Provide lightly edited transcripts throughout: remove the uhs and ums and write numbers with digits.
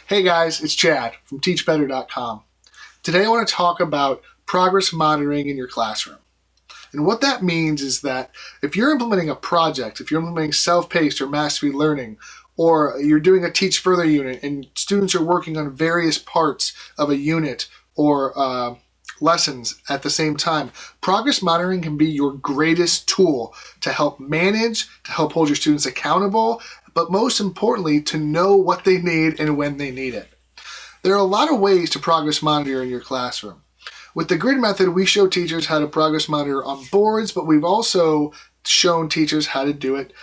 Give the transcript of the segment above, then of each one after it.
Hey guys, it's Chad from teachbetter.com. Today I want to talk about progress monitoring in your classroom. And what that means is that if you're implementing a project, if you're implementing self-paced or mastery learning, or you're doing a teach further unit and students are working on various parts of a unit or lessons at the same time, progress monitoring can be your greatest tool to help manage, to help hold your students accountable, but most importantly, to know what they need and when they need it. There are a lot of ways to progress monitor in your classroom. With the grid method, we show teachers how to progress monitor on boards, but we've also shown teachers how to do it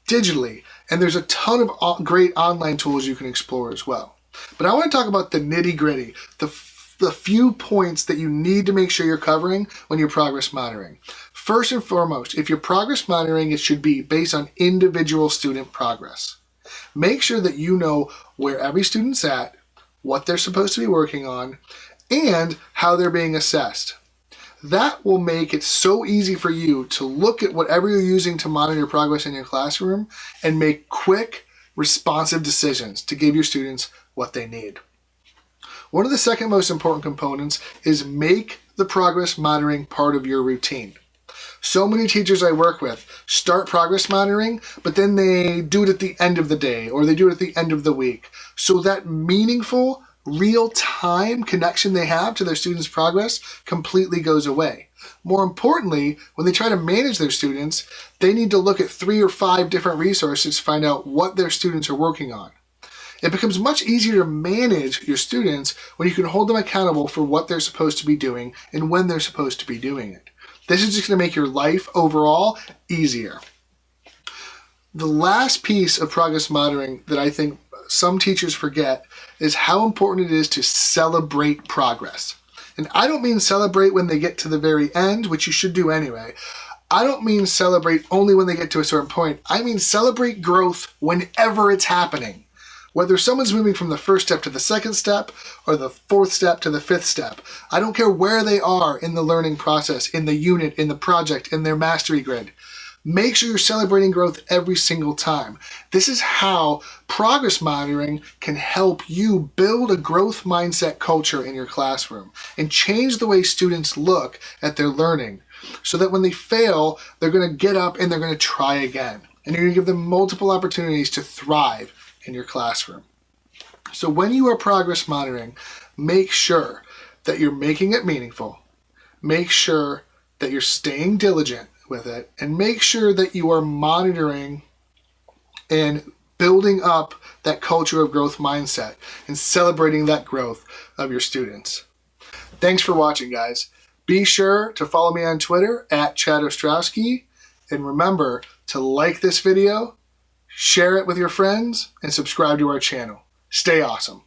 digitally. And there's a ton of great online tools you can explore as well. But I want to talk about the nitty-gritty, the few points that you need to make sure you're covering when you're progress monitoring. First and foremost, if you're progress monitoring, it should be based on individual student progress. Make sure that you know where every student's at, what they're supposed to be working on, and how they're being assessed. That will make it so easy for you to look at whatever you're using to monitor progress in your classroom and make quick, responsive decisions to give your students what they need. One of the second most important components is make the progress monitoring part of your routine. So many teachers I work with start progress monitoring, but then they do it at the end of the day or they do it at the end of the week. So that meaningful, real-time connection they have to their students' progress completely goes away. More importantly, when they try to manage their students, they need to look at 3 or 5 different resources to find out what their students are working on. It becomes much easier to manage your students when you can hold them accountable for what they're supposed to be doing and when they're supposed to be doing it. This is just going to make your life overall easier. The last piece of progress monitoring that I think some teachers forget is how important it is to celebrate progress. And I don't mean celebrate when they get to the very end, which you should do anyway. I don't mean celebrate only when they get to a certain point. I mean celebrate growth whenever it's happening. Whether someone's moving from the first step to the second step or the 4th step to the 5th step, I don't care where they are in the learning process, in the unit, in the project, in their mastery grid. Make sure you're celebrating growth every single time. This is how progress monitoring can help you build a growth mindset culture in your classroom and change the way students look at their learning so that when they fail, they're going to get up and they're going to try again. And you're going to give them multiple opportunities to thrive in your classroom. So when you are progress monitoring, make sure that you're making it meaningful. Make sure that you're staying diligent with it, and make sure that you are monitoring and building up that culture of growth mindset and celebrating that growth of your students. Thanks for watching, guys. Be sure to follow me on Twitter at Chad Ostrowsky, and remember to like this video, share it with your friends, and subscribe to our channel. Stay awesome.